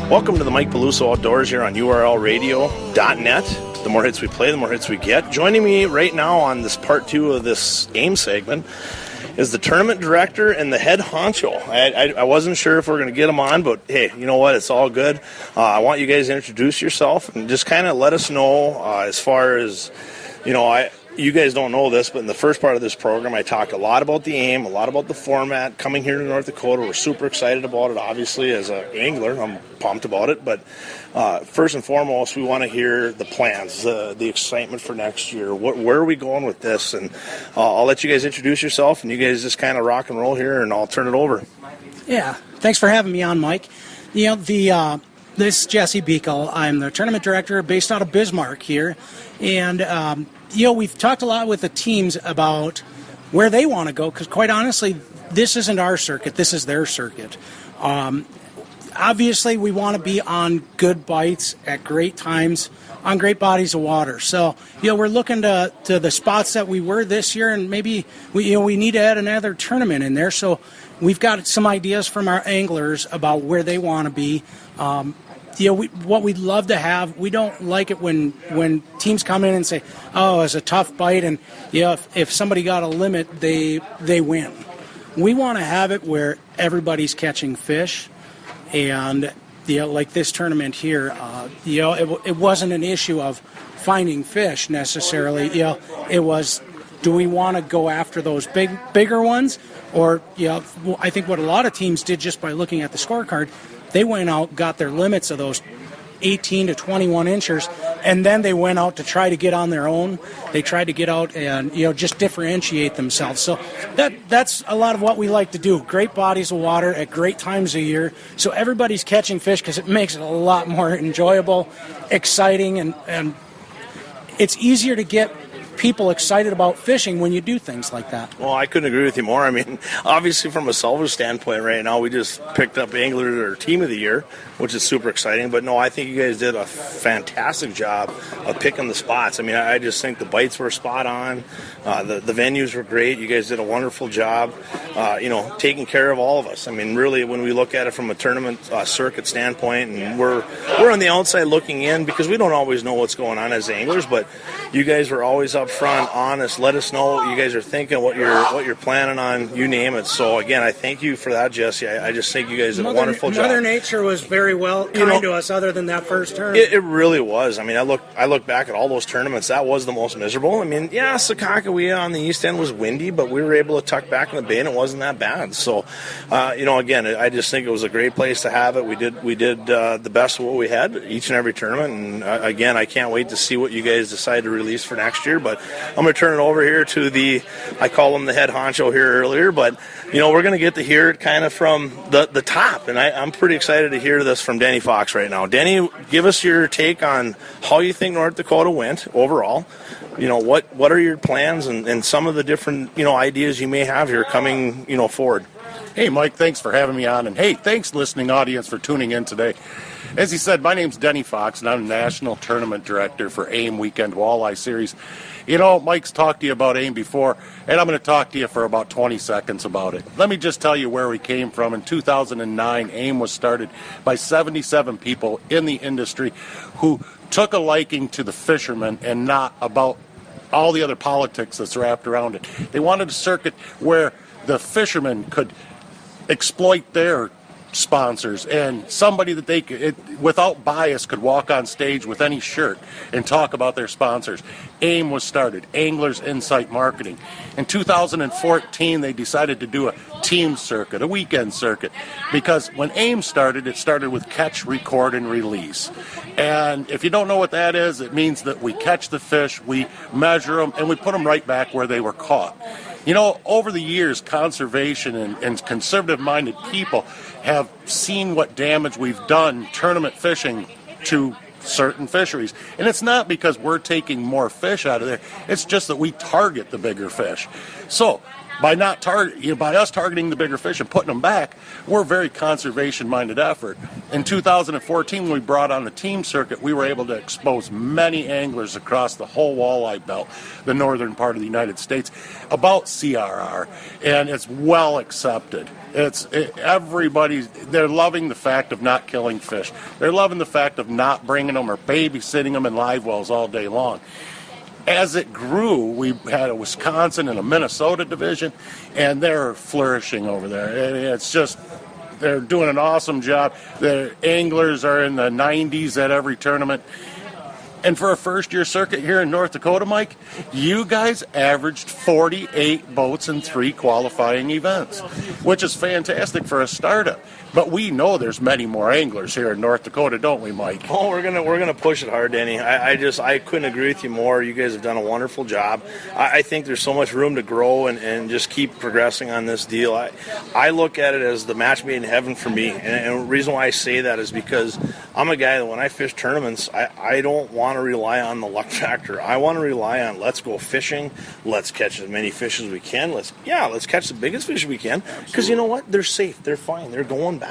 Welcome to the Mike Peluso Outdoors here on URLradio.net. The more hits we play, the more hits we get. Joining me right now on this part 2 of this AIM segment is the tournament director and the head honcho. I wasn't sure if we're going to get him on, but hey, you know what? It's all good. I want you guys to introduce yourself and just kind of let us know as far as, you guys don't know this, but in the first part of this program, I talked a lot about the AIM, a lot about the format, coming here to North Dakota. We're super excited about it, obviously, as an angler. I'm pumped about it. But first and foremost, we want to hear the plans, the excitement for next year. Where are we going with this? And I'll let you guys introduce yourself, and you guys just kind of rock and roll here, and I'll turn it over. Yeah, thanks for having me on, Mike. This is Jesse Beekle. I'm the tournament director based out of Bismarck here. And we've talked a lot with the teams about where they want to go, because quite honestly, this isn't our circuit, this is their circuit. Obviously, we want to be on good bites at great times on great bodies of water. So, we're looking to the spots that we were this year, and maybe we need to add another tournament in there. So we've got some ideas from our anglers about where they want to be. What we'd love to have, we don't like it when teams come in and say, oh, it's a tough bite, and if somebody got a limit, they win. We want to have it where everybody's catching fish, and like this tournament here, it wasn't an issue of finding fish necessarily. It was, do we want to go after those bigger ones, or I think what a lot of teams did just by looking at the scorecard, they went out, got their limits of those 18 to 21 inchers, and then they went out to try to get on their own. They tried to get out and just differentiate themselves. So that's a lot of what we like to do. Great bodies of water at great times of year, so everybody's catching fish, because it makes it a lot more enjoyable, exciting, and it's easier to get people excited about fishing when you do things like that. Well, I couldn't agree with you more. I mean, obviously from a salvage standpoint right now, we just picked up Angler Team of the Year, which is super exciting. But no, I think you guys did a fantastic job of picking the spots. I mean, I just think the bites were spot on. The venues were great. You guys did a wonderful job, taking care of all of us. I mean, really, when we look at it from a tournament circuit standpoint, and we're on the outside looking in, because we don't always know what's going on as anglers, but you guys were always up front, honest. Let us know what you guys are thinking, what you're planning on, you name it. So again, I thank you for that, Jesse. I just think you guys did a wonderful job. Mother Nature was very kind to us, other than that first turn. It really was. I mean, I look back at all those tournaments. That was the most miserable. I mean, yeah, Sakakawea on the east end was windy, but we were able to tuck back in the bay, and it wasn't that bad. So, again, I just think it was a great place to have it. We did the best of what we had each and every tournament, and again, I can't wait to see what you guys decide to release for next year. But I'm going to turn it over here to I call him the head honcho here earlier, but we're going to get to hear it kind of from the top, and I'm pretty excited to hear this from Denny Fox right now. Denny, give us your take on how you think North Dakota went overall. What are your plans and some of the different ideas you may have here coming forward. Hey, Mike, thanks for having me on, and hey, thanks listening audience for tuning in today. As he said, my name's Denny Fox, and I'm National Tournament Director for AIM Weekend Walleye Series. Mike's talked to you about AIM before, and I'm going to talk to you for about 20 seconds about it. Let me just tell you where we came from. In 2009, AIM was started by 77 people in the industry who took a liking to the fishermen and not about all the other politics that's wrapped around it. They wanted a circuit where the fishermen could exploit their sponsors, and somebody that they could, without bias, could walk on stage with any shirt and talk about their sponsors. AIM was started, Anglers Insight Marketing. In 2014, they decided to do a team circuit, a weekend circuit, because when AIM started, it started with catch, record, and release. And if you don't know what that is, it means that we catch the fish, we measure them, and we put them right back where they were caught. Over the years, conservation and conservative-minded people have seen what damage we've done tournament fishing to certain fisheries. And it's not because we're taking more fish out of there. It's just that we target the bigger fish. So by by us targeting the bigger fish and putting them back, we're a very conservation-minded effort. In 2014, when we brought on the team circuit, we were able to expose many anglers across the whole walleye belt, the northern part of the United States, about CRR, and it's well accepted. They're loving the fact of not killing fish. They're loving the fact of not bringing them or babysitting them in live wells all day long. As it grew, we had a Wisconsin and a Minnesota division, and they're flourishing over there. It's just, they're doing an awesome job. The anglers are in the 90s at every tournament. And for a first-year circuit here in North Dakota, Mike, you guys averaged 48 boats in 3 qualifying events, which is fantastic for a startup. But we know there's many more anglers here in North Dakota, don't we, Mike? Oh, we're gonna push it hard, Danny. I couldn't agree with you more. You guys have done a wonderful job. I think there's so much room to grow and just keep progressing on this deal. I look at it as the match made in heaven for me, and the reason why I say that is because I'm a guy that when I fish tournaments, I don't want to rely on the luck factor. I want to rely on let's go fishing, let's catch as many fish as we can. Let's catch the biggest fish we can, because you know what? They're safe. They're fine. They're going back.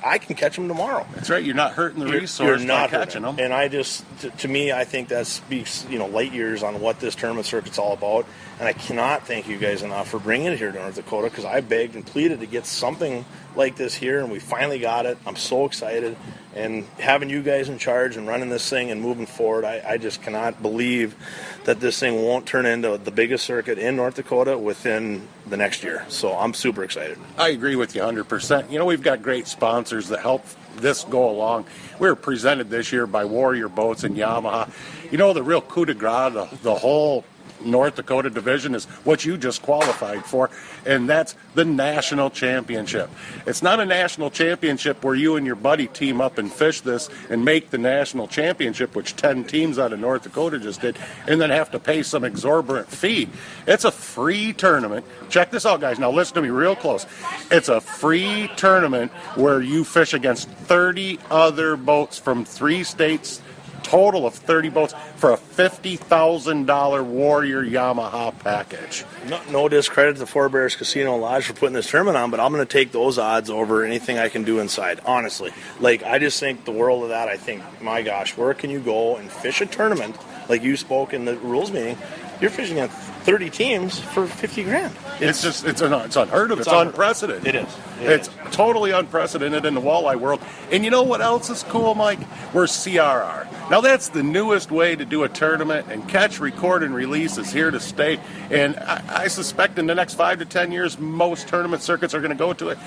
I can catch them tomorrow. That's right. You're not hurting the resource. You're not catching them. And I just, to me, I think that speaks, light years on what this tournament circuit's all about. And I cannot thank you guys enough for bringing it here to North Dakota, because I begged and pleaded to get something like this here, and we finally got it. I'm so excited. And having you guys in charge and running this thing and moving forward, I just cannot believe that this thing won't turn into the biggest circuit in North Dakota within the next year. So I'm super excited. I agree with you 100%. We've got great sponsors that help this go along. We were presented this year by Warrior Boats and Yamaha. The real coup de grace, the whole North Dakota division is what you just qualified for, and that's the national championship. It's not a national championship where you and your buddy team up and fish this and make the national championship, which 10 teams out of North Dakota just did, and then have to pay some exorbitant fee. It's a free tournament. Check this out, guys. Now listen to me real close. It's a free tournament where you fish against 30 other boats from 3 states, total of 30 boats, for a $50,000 Warrior Yamaha package. No discredit to Four Bears Casino Lodge for putting this tournament on, but I'm going to take those odds over anything I can do inside, honestly. I just think the world of that. I think, my gosh, where can you go and fish a tournament like you spoke in the rules meeting? You're fishing at 30 teams for $50,000. It's unheard of. It's unprecedented. It is. It's totally unprecedented in the walleye world. And you know what else is cool, Mike? We're CRR. Now that's the newest way to do a tournament, and catch, record, and release is here to stay. And I suspect in the next 5 to 10 years, most tournament circuits are going to go to it.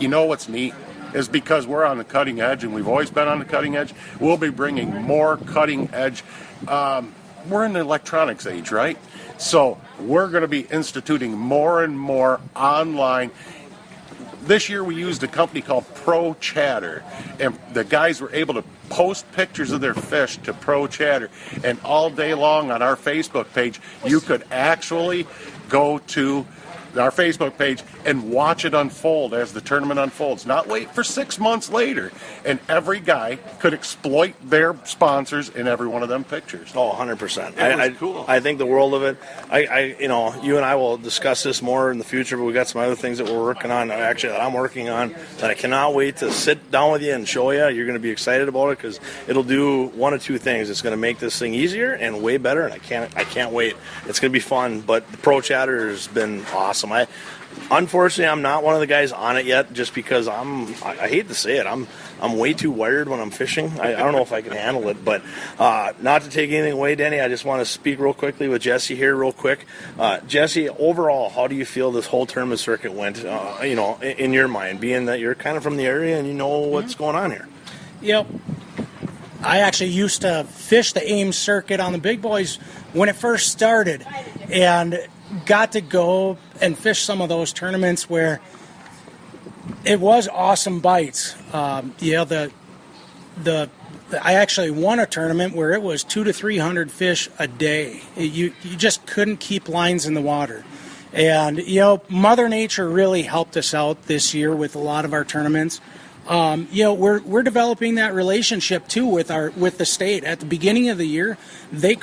You know what's neat? Is because we're on the cutting edge, and we've always been on the cutting edge. We'll be bringing more cutting edge. We're in the electronics age, right? So we're going to be instituting more and more online. This year we used a company called Pro Chatter, and the guys were able to post pictures of their fish to Pro Chatter, and all day long on our Facebook page, you could actually go to our Facebook page and watch it unfold as the tournament unfolds. Not wait for 6 months later. And every guy could exploit their sponsors in every one of them pictures. Oh, 100%. It was cool. I think the world of it. You and I will discuss this more in the future, but we got some other things that we're working on, actually that I'm working on, that I cannot wait to sit down with you and show you. You're going to be excited about it, because it'll do one of two things. It's going to make this thing easier and way better, and I can't wait. It's going to be fun, but the Pro Chatter has been awesome. Unfortunately, I'm not one of the guys on it yet, just because I hate to say it, I'm way too wired when I'm fishing. I don't know if I can handle it, but not to take anything away, Danny, I just want to speak real quickly with Jesse here real quick. Jesse, overall, how do you feel this whole tournament circuit went, in your mind, being that you're kind of from the area and you know what's going on here? Yep. I actually used to fish the Ames circuit on the big boys when it first started, and got to go and fish some of those tournaments where it was awesome bites. I actually won a tournament where it was 200 to 300 fish a day. You just couldn't keep lines in the water. And, Mother Nature really helped us out this year with a lot of our tournaments. We're developing that relationship too with the state. At the beginning of the year, they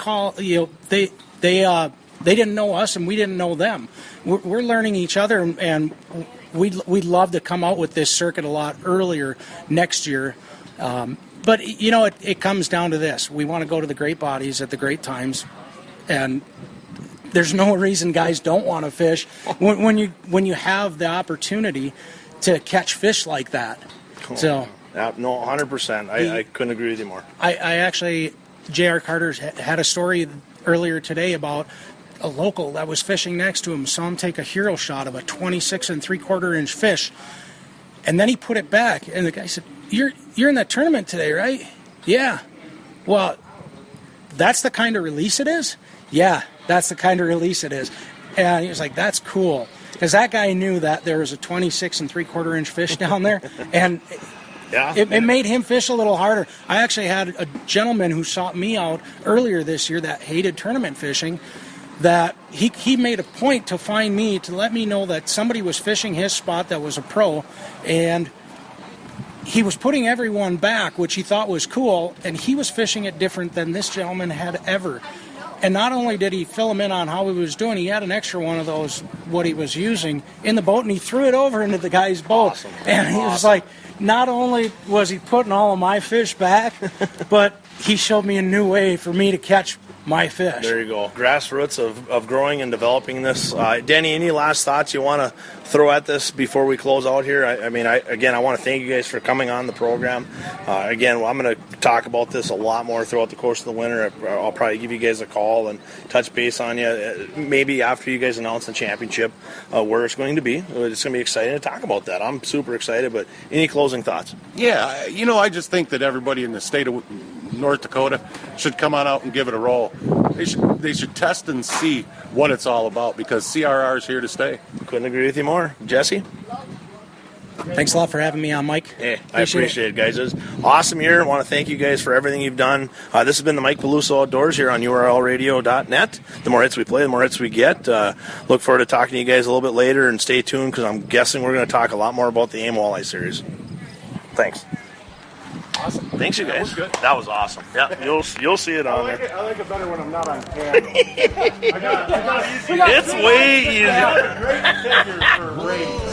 they didn't know us and we didn't know them. We're learning each other, and we'd love to come out with this circuit a lot earlier next year. But, it comes down to this. We want to go to the great bodies at the great times, and there's no reason guys don't want to fish when you have the opportunity to catch fish like that. Cool. So, no, 100%. I couldn't agree with you more. I actually, J.R. Carter had a story earlier today about a local that was fishing next to him, saw him take a hero shot of a 26 3/4 inch fish, and then he put it back, and the guy said, You're in that tournament today, right? Yeah. Well, that's the kind of release it is? Yeah, that's the kind of release it is. And he was like, that's cool. Because that guy knew that there was a 26 3/4 inch fish down there, and it made him fish a little harder. I actually had a gentleman who sought me out earlier this year that hated tournament fishing, that he made a point to find me to let me know that somebody was fishing his spot that was a pro, and he was putting everyone back, which he thought was cool, and he was fishing it different than this gentleman had ever. And not only did he fill him in on how he was doing, he had an extra one of those, what he was using, in the boat, and he threw it over into the guy's boat. Awesome. And he was like, not only was he putting all of my fish back, but he showed me a new way for me to catch my fish. There you go. Grassroots of growing and developing this. Denny, any last thoughts you want to throw at this before we close out here? I want to thank you guys for coming on the program. I'm going to talk about this a lot more throughout the course of the winter. I'll probably give you guys a call and touch base on you, maybe after you guys announce the championship, where it's going to be. It's going to be exciting to talk about that. I'm super excited, but any closing thoughts? Yeah, I just think that everybody in the state of North Dakota should come on out and give it a roll. They should test and see what it's all about, because CRR is here to stay. Couldn't agree with you more. Jesse? Thanks a lot for having me on, Mike. Hey, I appreciate it, guys. It was an awesome year. I want to thank you guys for everything you've done. This has been the Mike Peluso Outdoors here on URLradio.net. The more hits we play, the more hits we get. Look forward to talking to you guys a little bit later, and stay tuned, because I'm guessing we're going to talk a lot more about the AIM Walleye Series. Thanks. Awesome. Thanks, you guys. That was good. That was awesome. Yeah, you'll see it on there. I like it better when I'm not on camera. I got It's way easier. a great figure for rain.